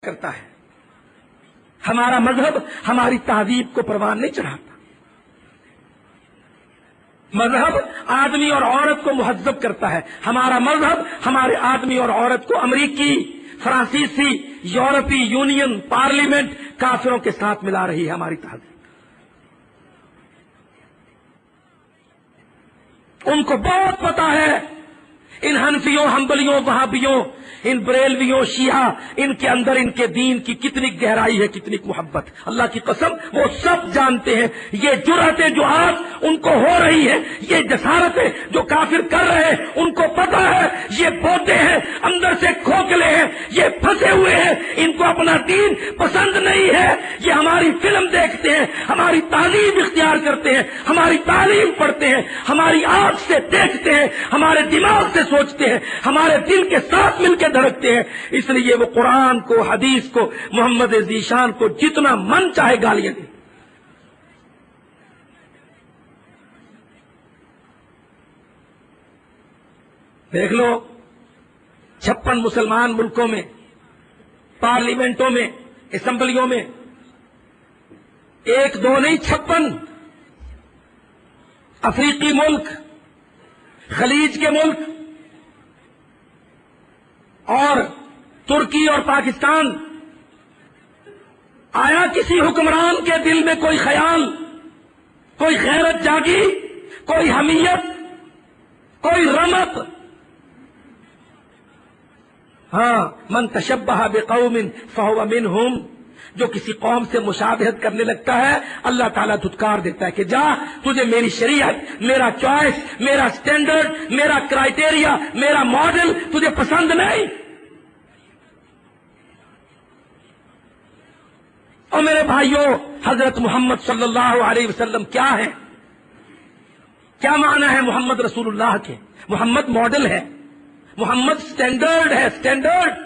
کرتا ہے. ہمارا مذہب ہماری تہذیب کو پروان نہیں چڑھاتا. مذہب آدمی اور عورت کو مہذب کرتا ہے. ہمارا مذہب ہمارے آدمی اور عورت کو امریکی، فرانسیسی، یورپی یونین، پارلیمنٹ کافروں کے ساتھ ملا رہی ہے. ہماری تہذیب ان کو بہت پتا ہے ان حنفیوں، حنبلیوں، وہابیوں، ان بریلویوں، شیعہ، ان کے اندر ان کے دین کی کتنی گہرائی ہے، کتنی محبت. اللہ کی قسم وہ سب جانتے ہیں. یہ جرأتیں جو آج ان کو ہو رہی ہے، یہ جسارتیں جو کافر کر رہے ہیں، ان کو پتا ہے یہ بوتے ہیں، اندر سے کھوکھلے ہیں، یہ پھنسے ہوئے ہیں، ان کو اپنا دین پسند نہیں ہے. یہ ہماری فلم دیکھتے ہیں، ہماری تعلیم اختیار کرتے ہیں، ہماری تعلیم پڑھتے ہیں، ہماری آنکھ سے دیکھتے ہیں، ہمارے دماغ سے سوچتے ہیں، ہمارے دل کے ساتھ مل کے دھڑکتے ہیں. اس لیے وہ قرآن کو، حدیث کو، محمد ذیشان کو جتنا من چاہے گالیاں دیں. دیکھ لو 56 مسلمان ملکوں میں، پارلیمنٹوں میں، اسمبلیوں میں، ایک دو نہیں 56 افریقی ملک، خلیج کے ملک اور ترکی اور پاکستان. آیا کسی حکمران کے دل میں کوئی خیال، کوئی غیرت جاگی، کوئی حمیت، کوئی رمق؟ ہاں، من تشبہ بقوم فہو منہم. جو کسی قوم سے مشابہت کرنے لگتا ہے اللہ تعالیٰ دھتکار دیتا ہے کہ جا، تجھے میری شریعت، میرا چوائس، میرا سٹینڈرڈ، میرا کرائیٹیریا، میرا ماڈل تجھے پسند نہیں. اور میرے بھائیوں، حضرت محمد صلی اللہ علیہ وسلم کیا ہے؟ کیا معنی ہے محمد رسول اللہ کے؟ محمد ماڈل ہے، محمد سٹینڈرڈ ہے. سٹینڈرڈ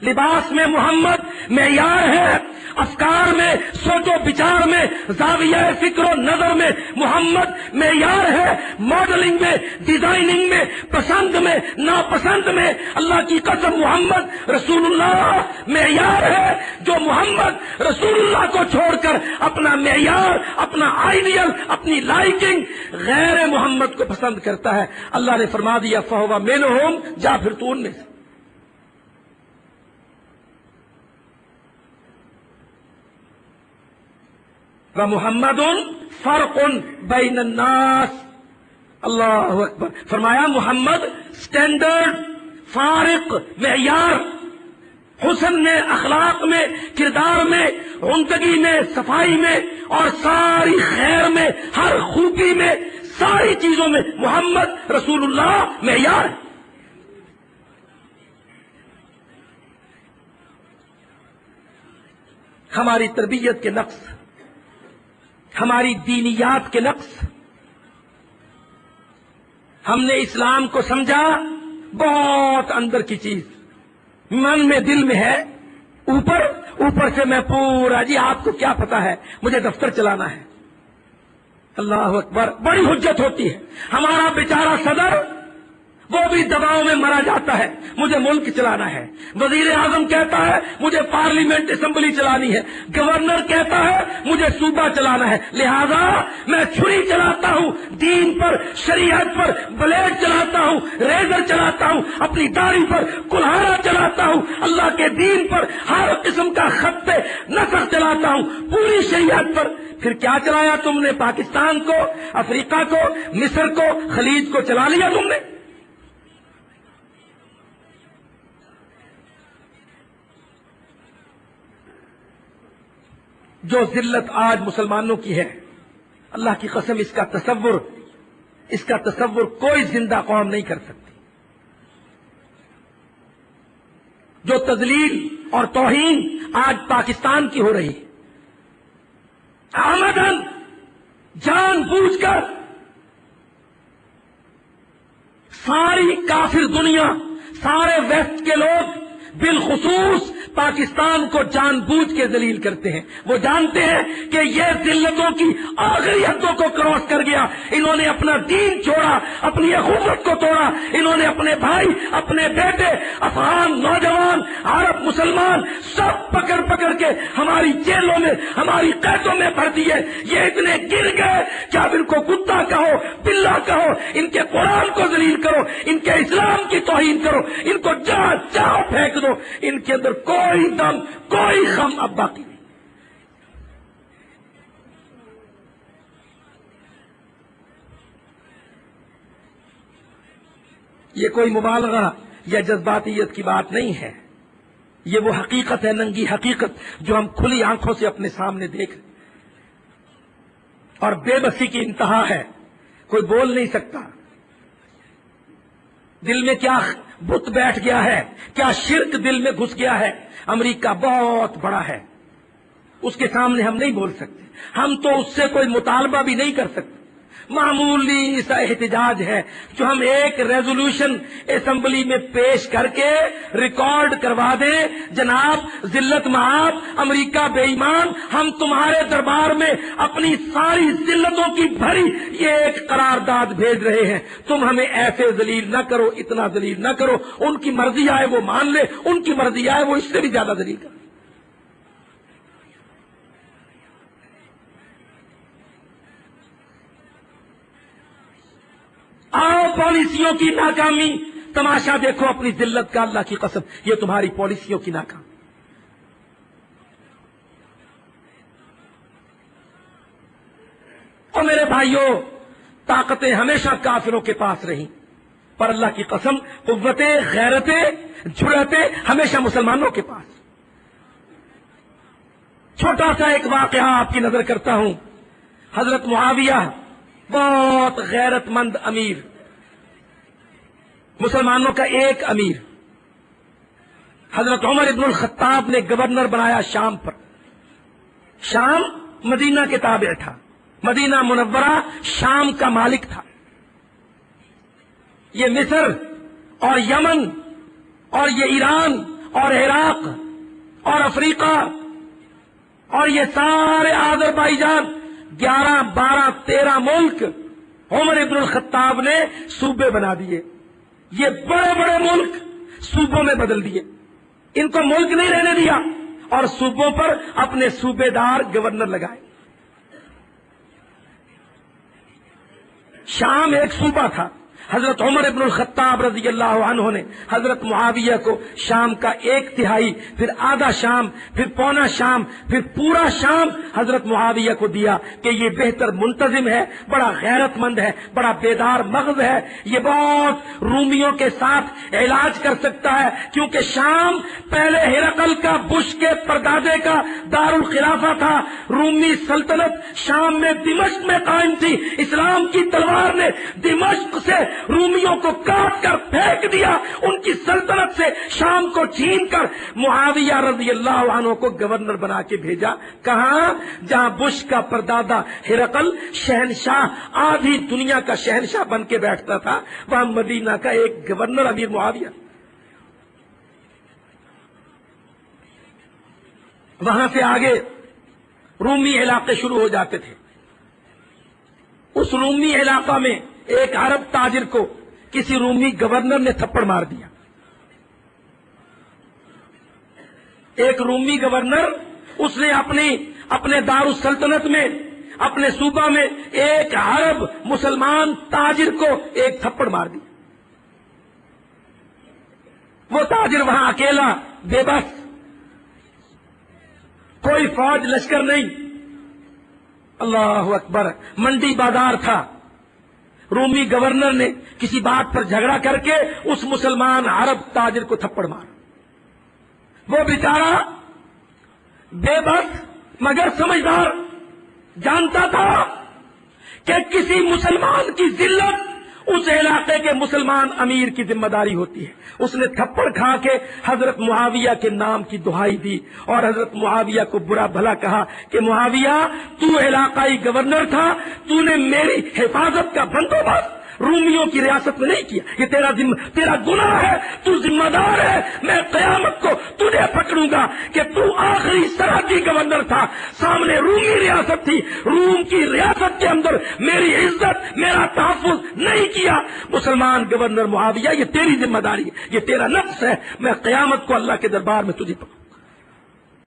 لباس میں محمد معیار ہے، افکار میں، سوچ و بچار میں، زاویہ فکر و نظر میں محمد معیار ہے. ماڈلنگ میں، ڈیزائننگ میں، پسند میں، ناپسند میں اللہ کی قسم محمد رسول اللہ معیار ہے. جو محمد رسول اللہ کو چھوڑ کر اپنا معیار، اپنا آئیڈیل، اپنی لائکنگ غیر محمد کو پسند کرتا ہے، اللہ نے فرما دیا فہو منہم، جا پھر تو ان میں سے. وَمُحَمَّدٌ فَرْقٌ بَيْنَ النَّاسِ. اللہ اکبر. فرمایا محمد سٹینڈرڈ، فارق، معیار، حسن میں، اخلاق میں، کردار میں، عمدگی میں، صفائی میں اور ساری خیر میں، ہر خوبی میں، ساری چیزوں میں محمد رسول اللہ معیار ہے. ہماری تربیت کے نقص، ہماری دینیات کے نقص، ہم نے اسلام کو سمجھا بہت اندر کی چیز، من میں، دل میں ہے، اوپر سے میں پورا جی آپ کو کیا پتا ہے، مجھے دفتر چلانا ہے. اللہ اکبر. بڑی حجت ہوتی ہے. ہمارا بیچارہ صدر وہ بھی دباؤ میں مرا جاتا ہے، مجھے ملک چلانا ہے. وزیر اعظم کہتا ہے مجھے پارلیمنٹ اسمبلی چلانی ہے. گورنر کہتا ہے مجھے صوبہ چلانا ہے. لہذا میں چھری چلاتا ہوں، دین پر، شریعت پر بلیڈ چلاتا ہوں، ریزر چلاتا ہوں، اپنی داڑھی پر کلہاڑا چلاتا ہوں، اللہ کے دین پر ہر قسم کا خط نسخ چلاتا ہوں، پوری شریعت پر. پھر کیا چلایا تم نے؟ پاکستان کو، افریقہ کو، مصر کو، خلیج کو چلا لیا تم نے. جو ذلت آج مسلمانوں کی ہے، اللہ کی قسم اس کا تصور کوئی زندہ قوم نہیں کر سکتی. جو تذلیل اور توہین آج پاکستان کی ہو رہی ہے، آمدن جان بوجھ کر ساری کافر دنیا، سارے ویسٹ کے لوگ بالخصوص پاکستان کو جان بوجھ کے ذلیل کرتے ہیں. وہ جانتے ہیں کہ یہ ذلتوں کی آخری حدوں کو کراس کر گیا. انہوں نے اپنا دین چھوڑا, اپنی اخوت کو توڑا. انہوں نے اپنے بھائی, اپنے بیٹے, افغان نوجوان, عرب مسلمان سب پکڑ پکڑ کے ہماری جیلوں میں, ہماری قیدوں میں بھر دیے. یہ اتنے گر گئے کہ اب ان کو کتا کہو, بلا کہو, ان کے قرآن کو ذلیل کرو, ان کے اسلام کی توہین کرو, ان کو جہاں چاہو پھینک دو. ان کے اندر کوئی دم, کوئی خم اب باقی نہیں. یہ کوئی مبالغہ یا جذباتیت کی بات نہیں ہے. یہ وہ حقیقت ہے, ننگی حقیقت, جو ہم کھلی آنکھوں سے اپنے سامنے دیکھ رہے ہیں. اور بے بسی کی انتہا ہے. کوئی بول نہیں سکتا. دل میں کیا بت بیٹھ گیا ہے, کیا شرک دل میں گھس گیا ہے. امریکہ بہت بڑا ہے, اس کے سامنے ہم نہیں بول سکتے. ہم تو اس سے کوئی مطالبہ بھی نہیں کر سکتے. معمولی سا احتجاج ہے جو ہم ایک ریزولوشن اسمبلی میں پیش کر کے ریکارڈ کروا دیں, جناب ذلت معاف, امریکہ بے ایمان, ہم تمہارے دربار میں اپنی ساری ذلتوں کی بھری یہ ایک قرارداد بھیج رہے ہیں, تم ہمیں ایسے ذلیل نہ کرو, اتنا ذلیل نہ کرو. ان کی مرضی آئے وہ مان لے, ان کی مرضی آئے وہ اس سے بھی زیادہ ذلیل کرے. آؤ پالیسیوں کی ناکامی, تماشا دیکھو اپنی ذلت کا. اللہ کی قسم یہ تمہاری پالیسیوں کی ناکامی. اور میرے بھائیوں, طاقتیں ہمیشہ کافروں کے پاس رہیں, پر اللہ کی قسم قوتیں, غیرتیں, جرأتیں ہمیشہ مسلمانوں کے پاس. چھوٹا سا ایک واقعہ آپ کی نظر کرتا ہوں. حضرت معاویہ بہت غیرت مند امیر, مسلمانوں کا ایک امیر. حضرت عمر ابن الخطاب نے گورنر بنایا شام پر. شام مدینہ کے تابع تھا, مدینہ منورہ شام کا مالک تھا. یہ مصر اور یمن اور یہ ایران اور عراق اور افریقہ اور یہ سارے آذربائیجان 11, 12, 13 ملک عمر ابن الخطاب نے صوبے بنا دیے. یہ بڑے بڑے ملک صوبوں میں بدل دیے. ان کو ملک نہیں رہنے دیا اور صوبوں پر اپنے صوبے دار گورنر لگائے. شام ایک صوبہ تھا. حضرت عمر ابن الخطاب رضی اللہ عنہ نے حضرت معاویہ کو شام کا 1/3, پھر آدھا شام, پھر پونا شام, پھر پورا شام حضرت معاویہ کو دیا کہ یہ بہتر منتظم ہے, بڑا غیرت مند ہے, بڑا بیدار مغز ہے, یہ بہت رومیوں کے ساتھ علاج کر سکتا ہے. کیونکہ شام پہلے ہرقل کا, بش کے پردادے کا دارالخلافہ تھا. رومی سلطنت شام میں دمشق میں قائم تھی. اسلام کی تلوار نے دمشق سے رومیوں کو کاٹ کر پھینک دیا, ان کی سلطنت سے شام کو چھین کر معاویہ رضی اللہ عنہ کو گورنر بنا کے بھیجا. کہاں؟ جہاں بش کا پردادا ہرقل شہنشاہ, آدھی دنیا کا شہنشاہ بن کے بیٹھتا تھا, وہاں مدینہ کا ایک گورنر امیر معاویہ. وہاں سے آگے رومی علاقے شروع ہو جاتے تھے. اس رومی علاقہ میں ایک عرب تاجر کو کسی رومی گورنر نے تھپڑ مار دیا. ایک رومی گورنر, اس نے اپنے دارالسلطنت میں, اپنے صوبہ میں ایک عرب مسلمان تاجر کو ایک تھپڑ مار دیا. وہ تاجر وہاں اکیلا, بے بس, کوئی فوج لشکر نہیں. اللہ اکبر, منڈی بازار تھا. رومی گورنر نے کسی بات پر جھگڑا کر کے اس مسلمان عرب تاجر کو تھپڑ مارا. وہ بیچارہ بے بس مگر سمجھدار, جانتا تھا کہ کسی مسلمان کی ذلت اس علاقے کے مسلمان امیر کی ذمہ داری ہوتی ہے. اس نے تھپڑ کھا کے حضرت معاویہ کے نام کی دہائی دی اور حضرت معاویہ کو برا بھلا کہا کہ معاویہ, تو علاقائی گورنر تھا, تو نے میری حفاظت کا بندوبست رومیوں کی ریاست میں نہیں کیا. یہ تیرا گناہ ہے, تو ذمہ دار ہے. میں قیامت کو تجھے پکڑوں گا کہ تو آخری سرحدی گورنر تھا, سامنے رومی ریاست تھی, روم کی ریاست کے اندر میری عزت, میرا تحفظ نہیں کیا. مسلمان گورنر معاویہ, یہ تیری ذمہ داری ہے, یہ تیرا نفس ہے. میں قیامت کو اللہ کے دربار میں تجھے پکڑوں.